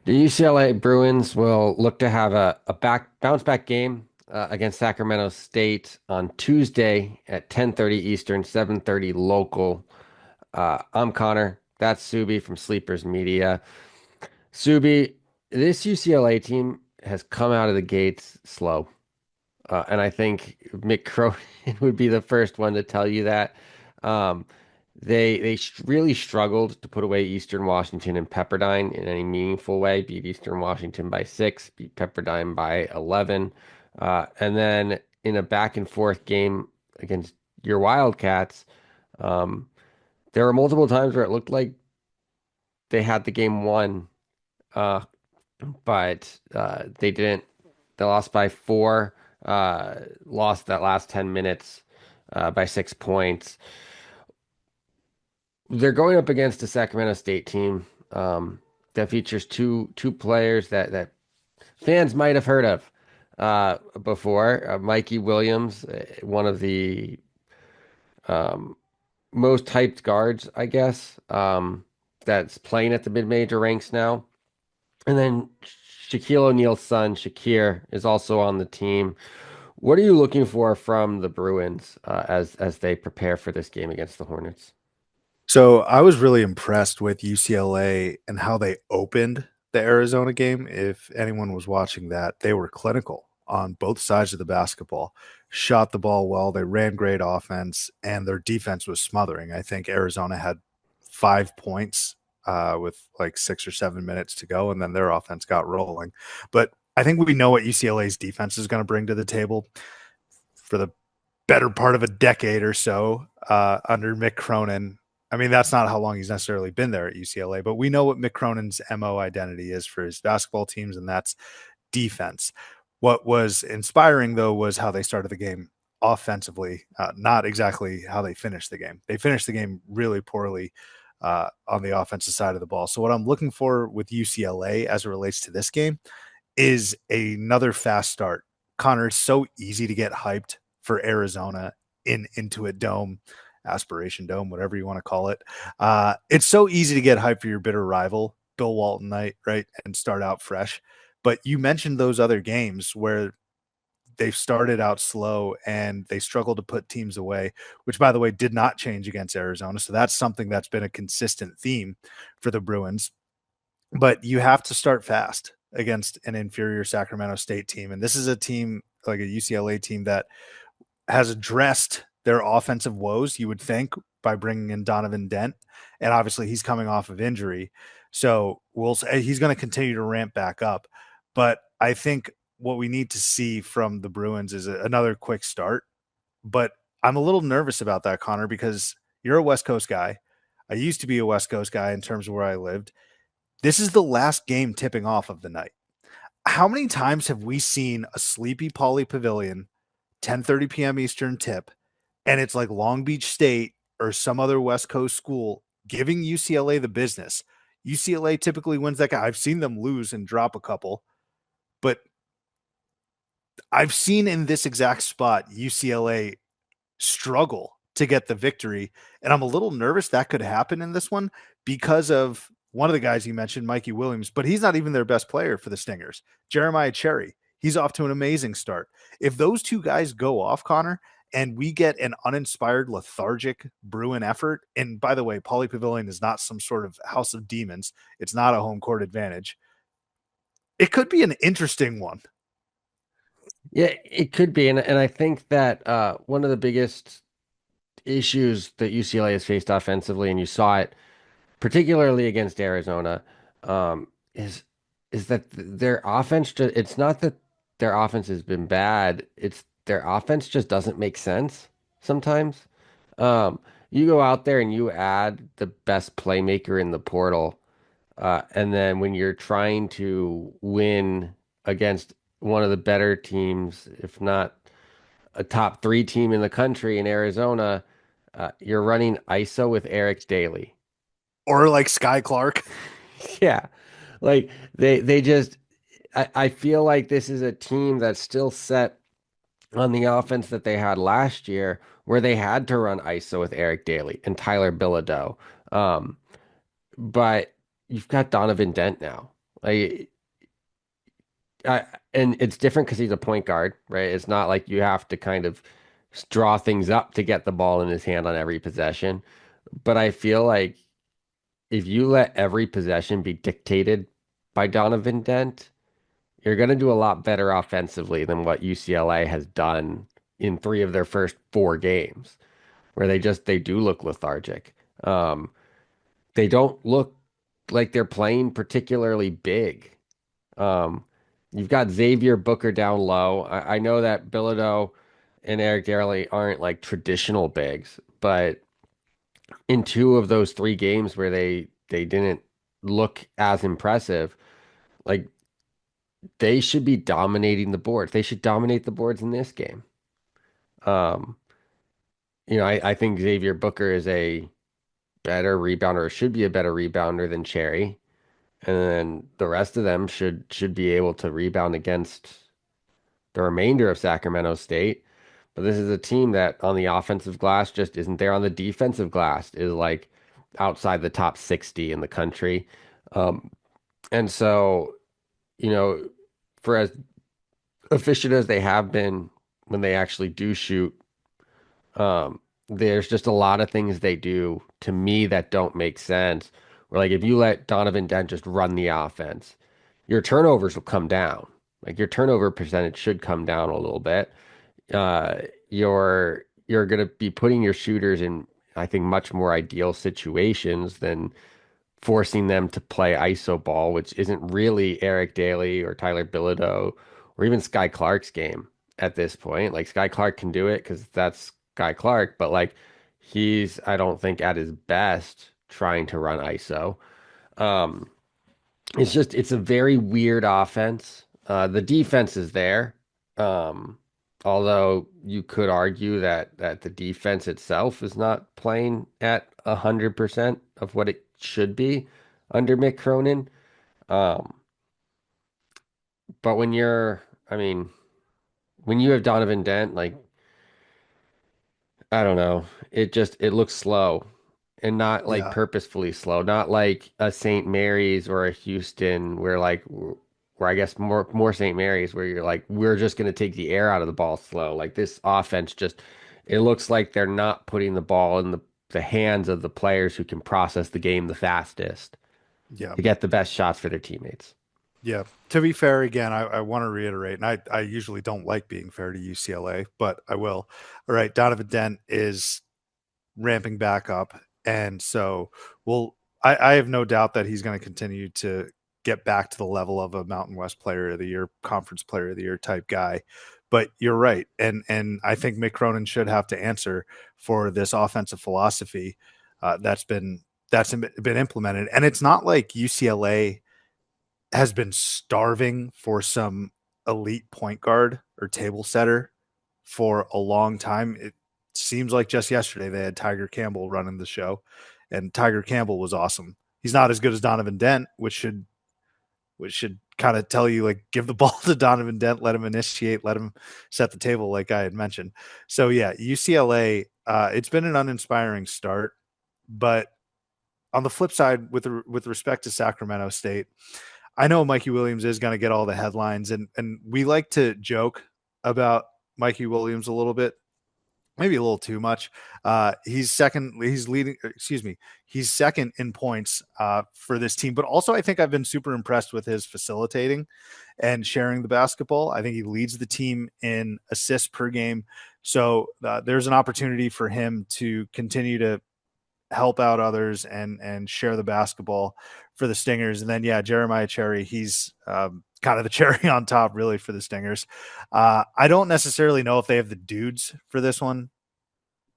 The UCLA Bruins will look to have a bounce back game against Sacramento State on Tuesday at 10:30 Eastern, 7:30 local. I'm Connor. That's Subi from Sleepers Media. Subi, this UCLA team has come out of the gates slow. And I think Mick Cronin would be the first one to tell you that. Um, they really struggled to put away Eastern Washington and Pepperdine in any meaningful way. Beat Eastern Washington by 6, beat Pepperdine by 11, and then in a back and forth game against your Wildcats, um, there were multiple times where it looked like they had the game won, uh, but they didn't. They lost by 4. Lost that last 10 minutes by 6 points. They're going up against a Sacramento State team that features two players that fans might have heard of before. Mikey Williams, one of the um, most hyped guards, I guess, that's playing at the mid-major ranks now. And then Shaquille O'Neal's son, Shakir, is also on the team. What are you looking for from the Bruins as they prepare for this game against the Hornets? So I was really impressed with UCLA and how they opened the Arizona game. If anyone was watching that, they were clinical on both sides of the basketball, shot the ball well, they ran great offense, and their defense was smothering. I think Arizona had 5 points with like 6 or 7 minutes to go, and then their offense got rolling. But I think we know what UCLA's defense is going to bring to the table for the better part of a decade or so under Mick Cronin. I mean, that's not how long he's necessarily been there at UCLA, but we know what Mick Cronin's MO identity is for his basketball teams, and that's defense. What was inspiring, though, was how they started the game offensively, not exactly how they finished the game. They finished the game really poorly on the offensive side of the ball. So, what I'm looking for with UCLA as it relates to this game is another fast start. Connor, it's so easy to get hyped for Arizona in Intuit Dome, Aspiration Dome, whatever you want to call it. It's so easy to get hyped for your bitter rival, Bill Walton night, right? And start out fresh. But you mentioned those other games where they've started out slow and they struggled to put teams away, which, by the way, did not change against Arizona. So that's something that's been a consistent theme for the Bruins. But you have to start fast against an inferior Sacramento State team. And this is a team like a UCLA team that has addressed their offensive woes, you would think, by bringing in Donovan Dent. And obviously, he's coming off of injury. So we'll say he's going to continue to ramp back up. But I think what we need to see from the Bruins is another quick start. But I'm a little nervous about that, Connor, because you're a West Coast guy. I used to be a West Coast guy in terms of where I lived. This is the last game tipping off of the night. How many times have we seen a sleepy Pauley Pavilion, 10:30 p.m. Eastern tip, and it's like Long Beach State or some other West Coast school giving UCLA the business? UCLA typically wins that guy. I've seen them lose and drop a couple, but I've seen in this exact spot UCLA struggle to get the victory. And I'm a little nervous that could happen in this one because of one of the guys you mentioned, Mikey Williams, but he's not even their best player for the Stingers. Jeremiah Cherry, he's off to an amazing start. If those two guys go off, Connor, and we get an uninspired, lethargic Bruin effort, and by the way, Pauley Pavilion is not some sort of house of demons, it's not a home court advantage. It could be an interesting one. Yeah, it could be, and I think that one of the biggest issues that UCLA has faced offensively, and you saw it particularly against Arizona, um, is is that their offense just it's not that their offense has been bad, it's their offense just doesn't make sense sometimes. Um, you go out there and you add the best playmaker in the portal, and then when you're trying to win against one of the better teams, if not a top three team in the country in Arizona, you're running ISO with Eric Daly. Or like Sky Clark. Yeah. Like they just I feel like this is a team that's still set on the offense that they had last year where they had to run ISO with Eric Daly and Tyler Bilodeau. But you've got Donovan Dent now. Like, I, and it's different because he's a point guard, right? It's not like you have to kind of draw things up to get the ball in his hand on every possession. But I feel like if you let every possession be dictated by Donovan Dent, you're going to do a lot better offensively than what UCLA has done in three of their first four games, where they do look lethargic. Um, they don't look like they're playing particularly big. Um, you've got Xavier Booker down low. I know that Bilodeau and Eric Daly aren't like traditional bigs, but in two of those three games where they didn't look as impressive, like they should be dominating the boards. They should dominate the boards in this game. Um, I think Xavier Booker is a better rebounder, or should be a better rebounder than Cherry, and then the rest of them should be able to rebound against the remainder of Sacramento State. But this is a team that on the offensive glass just isn't there. On the defensive glass is like outside the top 60 in the country. Um, and so, you know, for as efficient as they have been when they actually do shoot, there's just a lot of things they do to me that don't make sense. Where like if you let Donovan Dent just run the offense, your turnovers will come down. Like your turnover percentage should come down a little bit. uh, you're gonna be putting your shooters in, I think, much more ideal situations than forcing them to play ISO ball, which isn't really Eric Daly or Tyler Bilodeau or even Sky Clark's game at this point. Like Sky Clark can do it because that's Sky Clark, but like I don't think, at his best trying to run ISO. Um, it's a very weird offense. The defense is there. Um, Although you could argue that the defense itself is not playing at 100% of what it should be under Mick Cronin. Um, but I mean, when you have Donovan Dent, like I don't know. It looks slow and not like Yeah. purposefully slow, not like a St. Mary's or a Houston where I guess more St. Mary's where you're like we're just going to take the air out of the ball slow. Like this offense just it looks like they're not putting the ball in the hands of the players who can process the game the fastest Yeah. to get the best shots for their teammates. Yeah. To be fair, again, I want to reiterate, and I usually don't like being fair to UCLA, but I will. All right. Donovan Dent is ramping back up. And so I have no doubt that he's going to continue to get back to the level of a Mountain West player of the year, conference player of the year type guy. But you're right. And I think Mick Cronin should have to answer for this offensive philosophy that's been implemented. And it's not like UCLA has been starving for some elite point guard or table setter for a long time. It seems like just yesterday they had Tiger Campbell running the show, and Tiger Campbell was awesome. He's not as good as Donovan Dent, which should kind of tell you like give the ball to Donovan Dent, let him initiate, let him set the table, like I had mentioned. So yeah, UCLA, it's been an uninspiring start, but on the flip side, with respect to Sacramento State, I know Mikey Williams is going to get all the headlines, and we like to joke about Mikey Williams a little bit, maybe a little too much. He's second. He's leading. Excuse me. He's second in points for this team, but also I think I've been super impressed with his facilitating and sharing the basketball. I think he leads the team in assists per game. So there's an opportunity for him to continue to help out others and share the basketball for the Stingers. And then Jeremiah Cherry, he's kind of the cherry on top really for the Stingers. I don't necessarily know if they have the dudes for this one,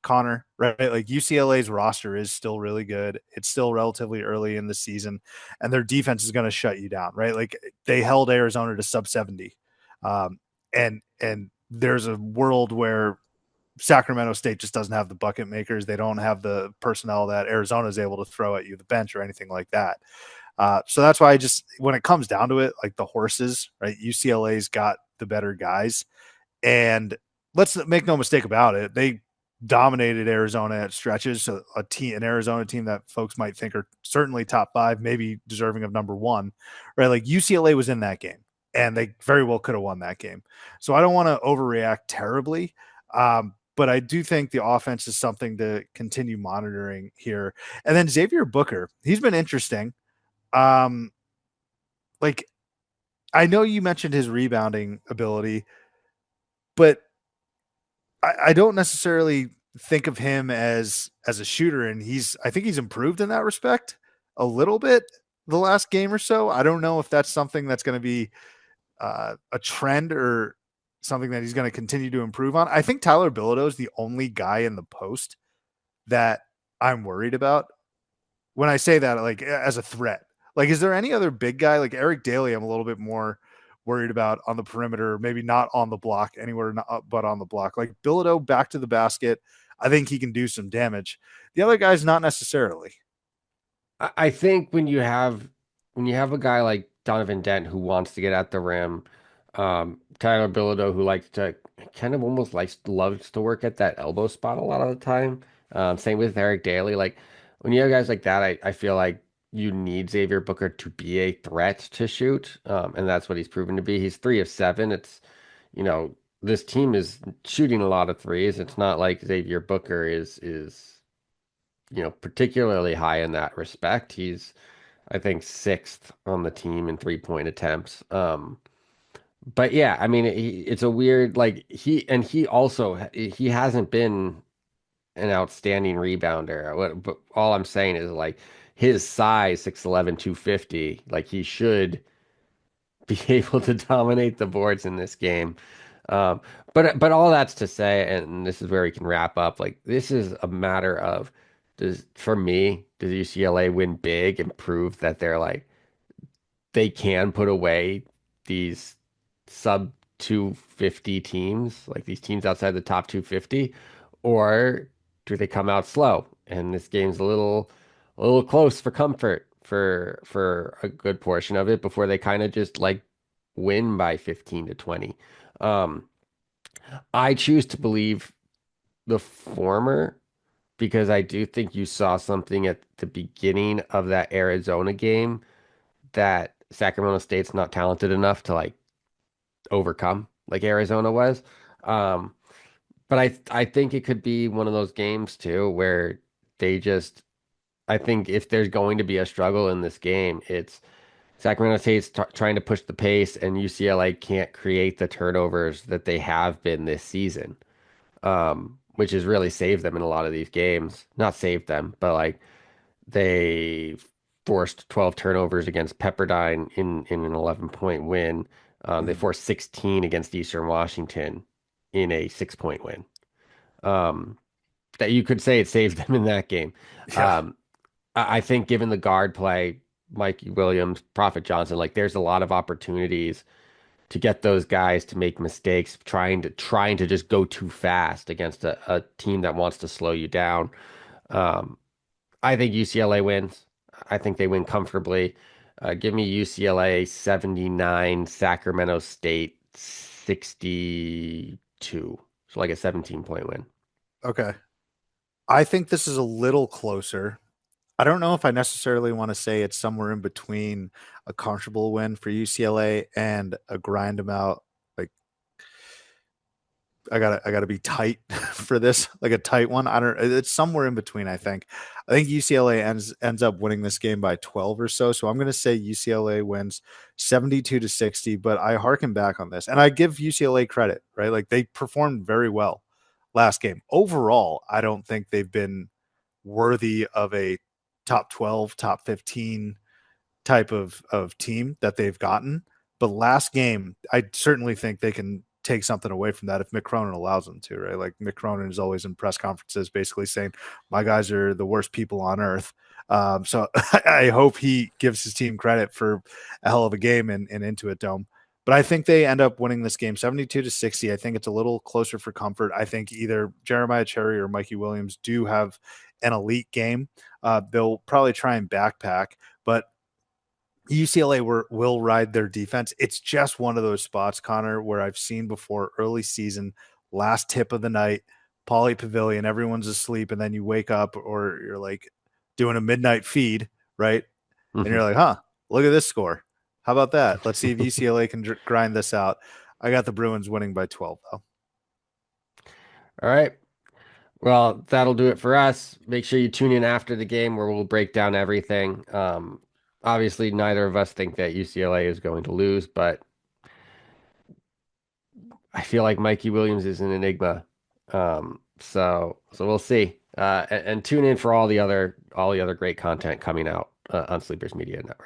Connor, right? Like UCLA's roster is still really good. It's still relatively early in the season, and their defense is going to shut you down, right? Like they held Arizona to sub 70. And there's a world where Sacramento State just doesn't have the bucket makers. They don't have the personnel that Arizona is able to throw at you, the bench or anything like that. So that's why when it comes down to it, like the horses, right? UCLA's got the better guys, and let's make no mistake about it. dominated Arizona at stretches. So an Arizona team that folks might think are certainly top five, maybe deserving of number one, right? Like UCLA was in that game, and they very well could have won that game. So I don't want to overreact terribly, but I do think the offense is something to continue monitoring here. And then Xavier Booker, he's been interesting. Um, like I know you mentioned his rebounding ability, but I don't necessarily think of him as a shooter, and I think he's improved in that respect a little bit the last game or so. I don't know if that's something that's going to be a trend or something that he's going to continue to improve on. I think Tyler Bilodeau is the only guy in the post that I'm worried about when I say that, like as a threat. Like, is there any other big guy like Eric Daly? I'm a little bit more worried about on the perimeter, maybe not on the block anywhere, but on the block. Like Bilodeau back to the basket, I think he can do some damage. The other guys, not necessarily. I think when you have a guy like Donovan Dent who wants to get at the rim, Tyler Bilodeau who likes to kind of almost loves to work at that elbow spot a lot of the time. Same with Eric Daly. Like when you have guys like that, I feel like you need Xavier Booker to be a threat to shoot, and that's what he's proven to be. He's 3 of 7. It's you know this team is shooting a lot of threes. It's not like Xavier Booker is particularly high in that respect. He's, I think, sixth on the team in 3-point attempts. But yeah, I mean, it's a weird like he also he hasn't been an outstanding rebounder. But all I'm saying is like his size, 6'11", 250, like he should be able to dominate the boards in this game. Um, but all that's to say, and this is where we can wrap up. Like this is a matter of for me, does UCLA win big and prove that they can put away these sub 250 teams, like these teams outside the top 250, or do they come out slow? And this game's a little close for comfort for a good portion of it before they kind of just like win by 15 to 20. Um, I choose to believe the former because I do think you saw something at the beginning of that Arizona game that Sacramento State's not talented enough to like overcome like Arizona was. Um, but I think it could be one of those games too where they just I think if there's going to be a struggle in this game, it's Sacramento State's trying to push the pace and UCLA can't create the turnovers that they have been this season. Which has really saved them in a lot of these games. Not saved them, but like they forced 12 turnovers against Pepperdine in an 11-point win. They Mhm. forced 16 against Eastern Washington in a 6-point win. Um, that you could say it saved them in that game. Yeah. Um, I think given the guard play, Mikey Williams, Prophet Johnson, like there's a lot of opportunities to get those guys to make mistakes, trying to just go too fast against a team that wants to slow you down. Um, I think UCLA wins. I think they win comfortably. Give me UCLA 79, Sacramento State 62. So like a 17-point win. Okay. I think this is a little closer. I don't know if I necessarily want to say it's somewhere in between a comfortable win for UCLA and a grind them out. Like I gotta be tight for this, like a tight one. I don't. It's somewhere in between. I think UCLA ends up winning this game by 12 or so. So I'm gonna say UCLA wins 72-60. But I harken back on this, and I give UCLA credit, right? Like they performed very well last game. Overall, I don't think they've been worthy of a top 12, top 15 type of team that they've gotten. But last game, I certainly think they can take something away from that if Mick Cronin allows them to, right? Like Mick Cronin is always in press conferences basically saying, my guys are the worst people on earth. So I hope he gives his team credit for a hell of a game in Intuit Dome. But I think they end up winning this game 72-60. I think it's a little closer for comfort. I think either Jeremiah Cherry or Mikey Williams do have an elite game. They'll probably try and backpack, but UCLA will ride their defense. It's just one of those spots, Connor, where I've seen before early season, last tip of the night, Poly Pavilion, everyone's asleep, and then you wake up or you're like doing a midnight feed, right? And Mhm. you're like, huh, look at this score. How about that? Let's see if UCLA can grind this out. I got the Bruins winning by 12, though. All right. Well, that'll do it for us. Make sure you tune in after the game where we'll break down everything. Obviously, neither of us think that UCLA is going to lose, but I feel like Mikey Williams is an enigma. So we'll see. And tune in for all the other great content coming out on Sleepers Media Network.